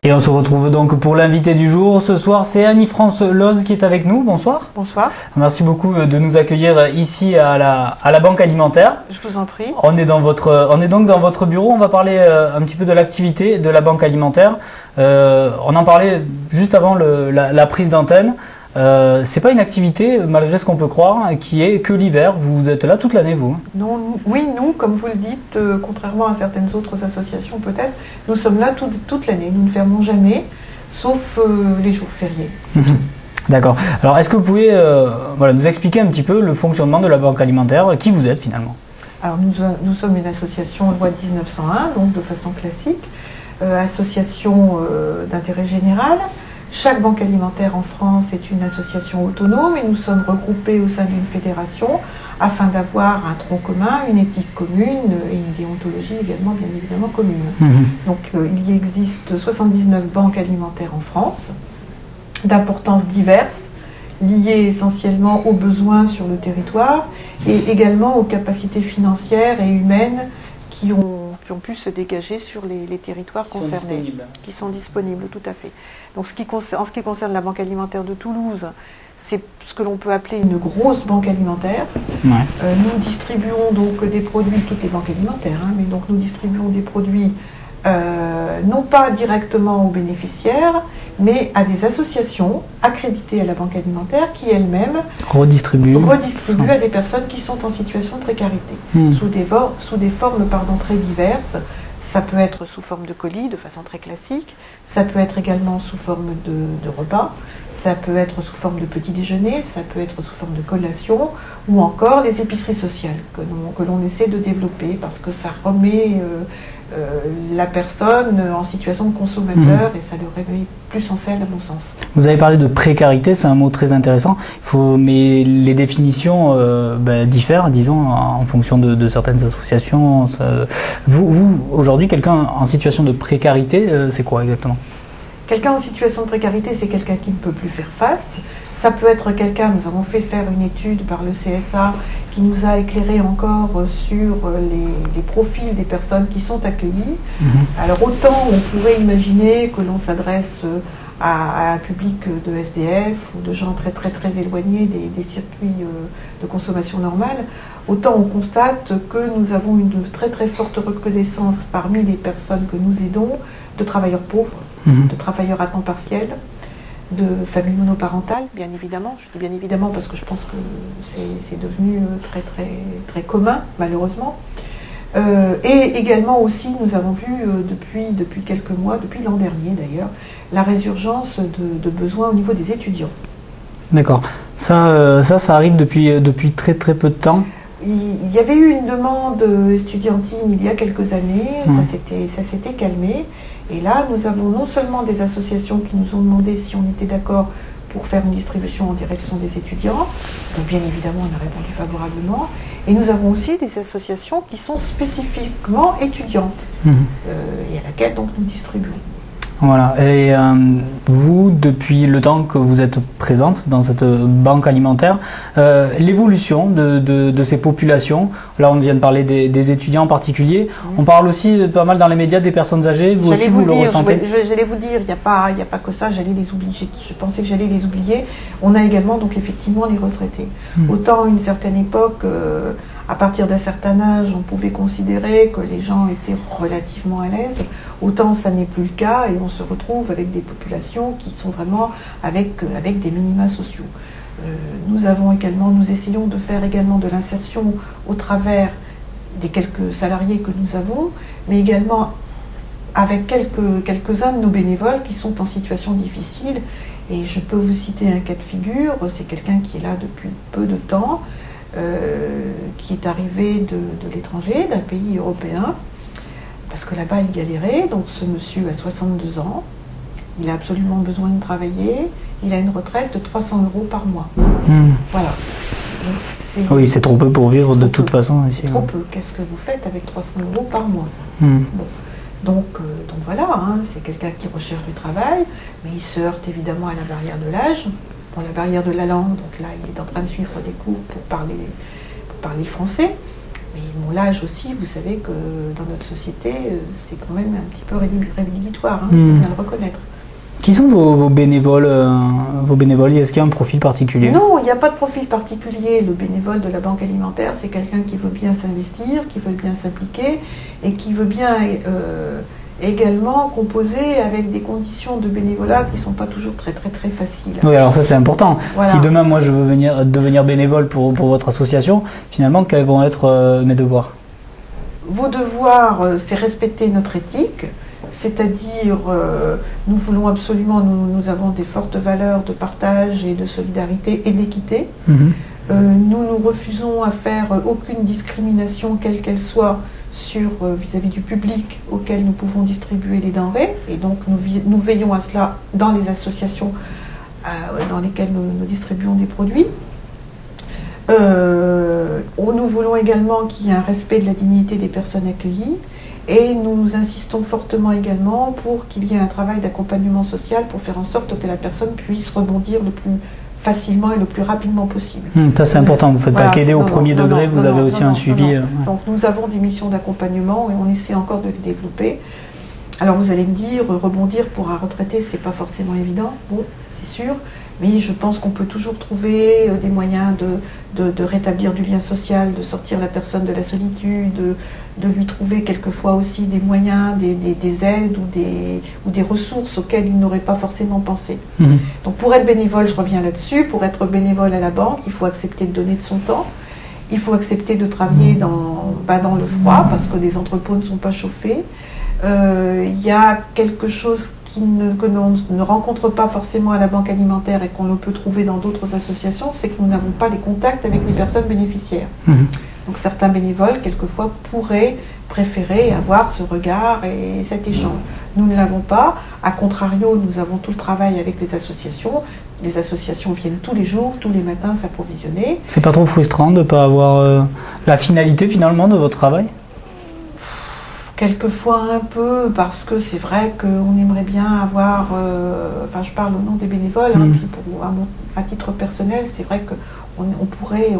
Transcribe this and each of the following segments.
Et on se retrouve donc pour l'invité du jour. Ce soir, c'est Annie-France Loz qui est avec nous. Bonsoir. Bonsoir. Merci beaucoup de nous accueillir ici à la Banque Alimentaire. Je vous en prie. On est donc dans votre bureau. On va parler un petit peu de l'activité de la Banque Alimentaire. On en parlait juste avant la prise d'antenne. C'est pas une activité, malgré ce qu'on peut croire, qui est que l'hiver. Vous êtes là toute l'année, vous? Non, oui, nous, comme vous le dites, contrairement à certaines autres associations peut-être, nous sommes là toute l'année. Nous ne fermons jamais, sauf les jours fériés. C'est tout. D'accord. Alors, est-ce que vous pouvez nous expliquer un petit peu le fonctionnement de la Banque Alimentaire? Qui vous êtes finalement? Alors, nous sommes une association loi de 1901, donc de façon classique, association d'intérêt général. Chaque banque alimentaire en France est une association autonome et nous sommes regroupés au sein d'une fédération afin d'avoir un tronc commun, une éthique commune et une déontologie également bien évidemment commune. Donc il y existe 79 banques alimentaires en France d'importances diverses, liées essentiellement aux besoins sur le territoire et également aux capacités financières et humaines qui ont pu se dégager sur les territoires concernés, qui sont disponibles, tout à fait. Donc en ce qui concerne la Banque Alimentaire de Toulouse, c'est ce que l'on peut appeler une grosse banque alimentaire. Ouais. Nous distribuons donc des produits, toutes les banques alimentaires, mais donc nous distribuons des produits non pas directement aux bénéficiaires, mais à des associations accréditées à la Banque Alimentaire qui elles-mêmes redistribuent à des personnes qui sont en situation de précarité, sous des formes très diverses. Ça peut être sous forme de colis, de façon très classique, ça peut être également sous forme de repas, ça peut être sous forme de petit déjeuner, ça peut être sous forme de collation, ou encore les épiceries sociales que l'on essaie de développer parce que ça remet la personne en situation de consommateur et ça le remet plus en selle à mon sens. Vous avez parlé de précarité, c'est un mot très intéressant, mais les définitions diffèrent, disons, en fonction de certaines associations. Vous aujourd'hui, quelqu'un en situation de précarité, c'est quoi exactement ? Quelqu'un en situation de précarité, c'est quelqu'un qui ne peut plus faire face. Ça peut être quelqu'un, nous avons fait faire une étude par le CSA qui nous a éclairé encore sur les profils des personnes qui sont accueillies. Alors autant on pourrait imaginer que l'on s'adresse à un public de SDF ou de gens très éloignés des circuits de consommation normale, autant on constate que nous avons une très forte reconnaissance parmi les personnes que nous aidons de travailleurs pauvres, de travailleurs à temps partiel, de familles monoparentales, bien évidemment. Je dis bien évidemment parce que je pense que c'est devenu très commun, malheureusement. Et également aussi, nous avons vu depuis quelques mois, depuis l'an dernier d'ailleurs, la résurgence de besoins au niveau des étudiants. D'accord. Ça arrive depuis très peu de temps. Il y avait eu une demande estudiantine il y a quelques années, ça s'était calmé. Et là, nous avons non seulement des associations qui nous ont demandé si on était d'accord pour faire une distribution en direction des étudiants, donc bien évidemment on a répondu favorablement, et nous avons aussi des associations qui sont spécifiquement étudiantes, et à laquelle donc nous distribuons. Voilà, et vous, depuis le temps que vous êtes présente dans cette banque alimentaire, l'évolution de ces populations, là on vient de parler des étudiants en particulier, on parle aussi pas mal dans les médias des personnes âgées, vous aussi vous le ressentez? J'allais vous dire, il n'y a pas que ça, j'allais les oublier, je pensais que j'allais les oublier. On a également donc effectivement les retraités. Autant à une certaine époque, à partir d'un certain âge, on pouvait considérer que les gens étaient relativement à l'aise. Autant ça n'est plus le cas et on se retrouve avec des populations qui sont vraiment avec des minima sociaux. Nous essayons de faire également de l'insertion au travers des quelques salariés que nous avons, mais également avec quelques-uns de nos bénévoles qui sont en situation difficile. Et je peux vous citer un cas de figure, c'est quelqu'un qui est là depuis peu de temps, qui est arrivé de l'étranger, d'un pays européen, parce que là-bas il galérait. Donc ce monsieur a 62 ans, il a absolument besoin de travailler, il a une retraite de 300 € par mois. Voilà. Oui, c'est trop peu pour vivre de toute façon. C'est trop peu. Qu'est-ce que vous faites avec 300 € par mois? Bon. Donc voilà, hein, c'est quelqu'un qui recherche du travail, mais il se heurte évidemment à la barrière de l'âge, bon, la barrière de la langue, donc là il est en train de suivre des cours pour parler le français. Mais bon, l'âge aussi, vous savez que dans notre société, c'est quand même un petit peu rédhibitoire, il faut bien le reconnaître. Qui sont vos bénévoles Est-ce qu'il y a un profil particulier? Non, il n'y a pas de profil particulier. Le bénévole de la Banque alimentaire, c'est quelqu'un qui veut bien s'investir, qui veut bien s'impliquer et qui veut bien également composer avec des conditions de bénévolat qui ne sont pas toujours très faciles. Oui, alors ça c'est important. Voilà. Si demain moi je veux devenir bénévole pour votre association, finalement quels vont être mes devoirs? Vos devoirs, c'est respecter notre éthique. C'est-à-dire, nous voulons absolument, nous avons des fortes valeurs de partage et de solidarité et d'équité. Nous refusons à faire aucune discrimination, quelle qu'elle soit, vis-à-vis du public auquel nous pouvons distribuer les denrées. Et donc, nous veillons à cela dans les associations dans lesquelles nous distribuons des produits. Nous voulons également qu'il y ait un respect de la dignité des personnes accueillies. Et nous insistons fortement également pour qu'il y ait un travail d'accompagnement social pour faire en sorte que la personne puisse rebondir le plus facilement et le plus rapidement possible. Ça c'est important, vous ne faites pas qu'aider au premier degré, vous avez aussi un suivi. Donc nous avons des missions d'accompagnement et on essaie encore de les développer. Alors vous allez me dire, rebondir pour un retraité, c'est pas forcément évident, bon, c'est sûr, mais je pense qu'on peut toujours trouver des moyens de rétablir du lien social, de sortir la personne de la solitude, de lui trouver quelquefois aussi des moyens, des aides ou des ressources auxquelles il n'aurait pas forcément pensé. Donc pour être bénévole, je reviens là-dessus, pour être bénévole à la banque, il faut accepter de donner de son temps, il faut accepter de travailler dans le froid parce que les entrepôts ne sont pas chauffés. Il y a quelque chose que l'on ne rencontre pas forcément à la Banque alimentaire et qu'on le peut trouver dans d'autres associations, c'est que nous n'avons pas les contacts avec les personnes bénéficiaires. Donc certains bénévoles, quelquefois, pourraient préférer avoir ce regard et cet échange. Nous ne l'avons pas. A contrario, nous avons tout le travail avec les associations. Les associations viennent tous les jours, tous les matins s'approvisionner. C'est pas trop frustrant de ne pas avoir la finalité finalement de votre travail ? Quelquefois un peu, parce que c'est vrai qu'on aimerait bien avoir, enfin je parle au nom des bénévoles, hein, puis à titre personnel, c'est vrai qu'on pourrait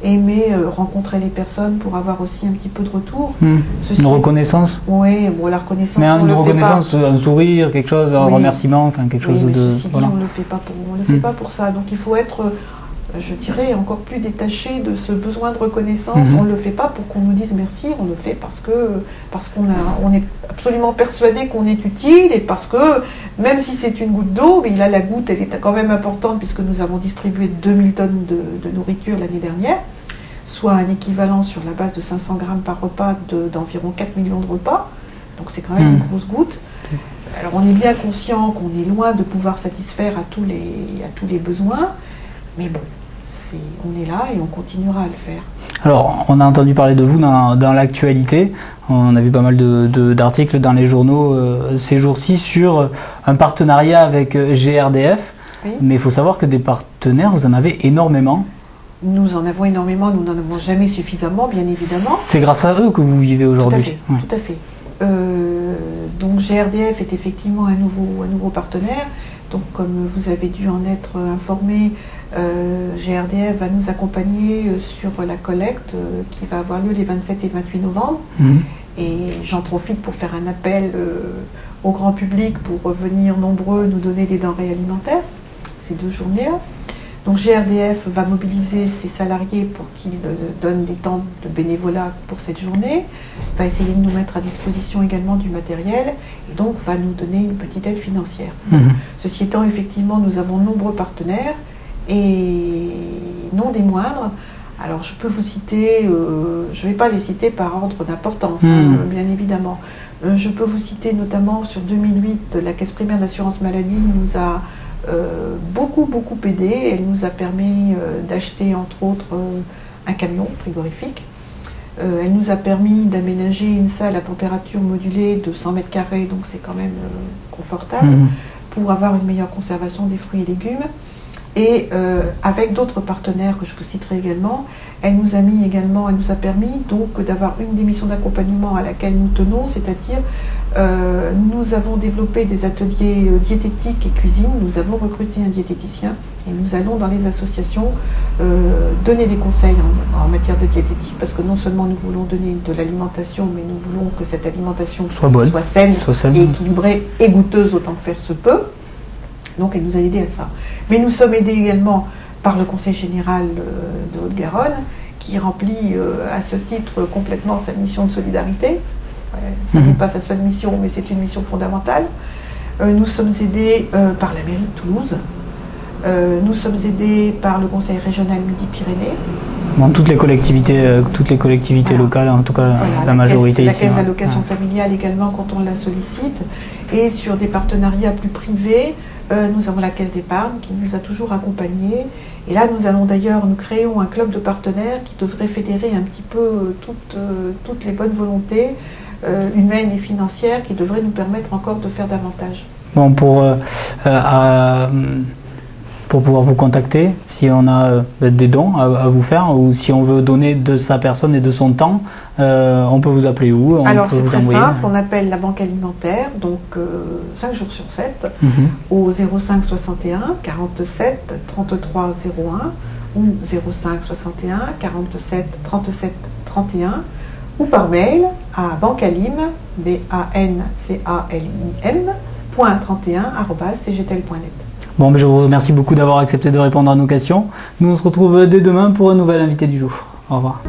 aimer rencontrer les personnes pour avoir aussi un petit peu de retour. Une reconnaissance ? Oui, bon, la reconnaissance, mais on une le reconnaissance, fait pas. Un sourire, quelque chose, un remerciement, enfin quelque chose mais de... Ceci dit, voilà. On ne le fait pas pour ça, donc il faut être... je dirais, encore plus détaché de ce besoin de reconnaissance. On ne le fait pas pour qu'on nous dise merci, on le fait parce qu'on est absolument persuadé qu'on est utile et parce que, même si c'est une goutte d'eau, mais là la goutte, elle est quand même importante puisque nous avons distribué 2000 tonnes de nourriture l'année dernière, soit un équivalent sur la base de 500 grammes par repas d'environ 4 millions de repas. Donc c'est quand même une grosse goutte. Alors on est bien conscient qu'on est loin de pouvoir satisfaire à tous les besoins, mais bon, on est là et on continuera à le faire. Alors, on a entendu parler de vous dans l'actualité. On a vu pas mal d'articles dans les journaux ces jours-ci sur un partenariat avec GRDF. Oui. Mais il faut savoir que des partenaires, vous en avez énormément. Nous en avons énormément, nous n'en avons jamais suffisamment, bien évidemment. C'est grâce à eux que vous vivez aujourd'hui. Tout à fait. Donc GRDF est effectivement un nouveau partenaire. Donc comme vous avez dû en être informé, GRDF va nous accompagner sur la collecte qui va avoir lieu les 27 et 28 novembre. Et j'en profite pour faire un appel au grand public pour venir nombreux nous donner des denrées alimentaires ces 2 journées-là. Donc GRDF va mobiliser ses salariés pour qu'ils donnent des temps de bénévolat pour cette journée, va essayer de nous mettre à disposition également du matériel et donc va nous donner une petite aide financière. Ceci étant, effectivement, nous avons nombreux partenaires et non des moindres. Alors je peux vous citer, je ne vais pas les citer par ordre d'importance, bien évidemment. Je peux vous citer notamment sur 2008, la Caisse primaire d'assurance maladie nous a beaucoup aidé. Elle nous a permis d'acheter entre autres un camion frigorifique. Elle nous a permis d'aménager une salle à température modulée de 100 mètres carrés, donc c'est quand même confortable, pour avoir une meilleure conservation des fruits et légumes. Et avec d'autres partenaires que je vous citerai également, elle nous a permis donc d'avoir une des missions d'accompagnement à laquelle nous tenons, c'est-à-dire nous avons développé des ateliers diététiques et cuisine, nous avons recruté un diététicien et nous allons dans les associations donner des conseils en matière de diététique, parce que non seulement nous voulons donner de l'alimentation, mais nous voulons que cette alimentation soit saine, et équilibrée et goûteuse autant que faire se peut. Donc elle nous a aidés à ça. Mais nous sommes aidés également par le Conseil général de Haute-Garonne, qui remplit à ce titre complètement sa mission de solidarité. Ce n'est pas sa seule mission, mais c'est une mission fondamentale. Nous sommes aidés par la mairie de Toulouse. Nous sommes aidés par le Conseil régional Midi-Pyrénées. Bon, toutes les collectivités voilà. Locales, en tout cas voilà, la majorité la ici. La caisse d'allocation familiale également quand on la sollicite. Et sur des partenariats plus privés, nous avons la caisse d'épargne qui nous a toujours accompagnés. Et là, nous créons un club de partenaires qui devrait fédérer un petit peu toutes les bonnes volontés humaines et financières qui devraient nous permettre encore de faire davantage. Bon, pour pouvoir vous contacter, si on a des dons à vous faire, ou si on veut donner de sa personne et de son temps, on peut vous appeler où? Alors c'est très simple, on appelle la banque alimentaire, donc 5 jours sur 7, au 05 61 47 33 01 ou 05 61 47 37 31, ou par mail à bancalim, bancalim.31@cgtel.net. Bon, mais je vous remercie beaucoup d'avoir accepté de répondre à nos questions. Nous on se retrouve dès demain pour un nouvel invité du jour. Au revoir.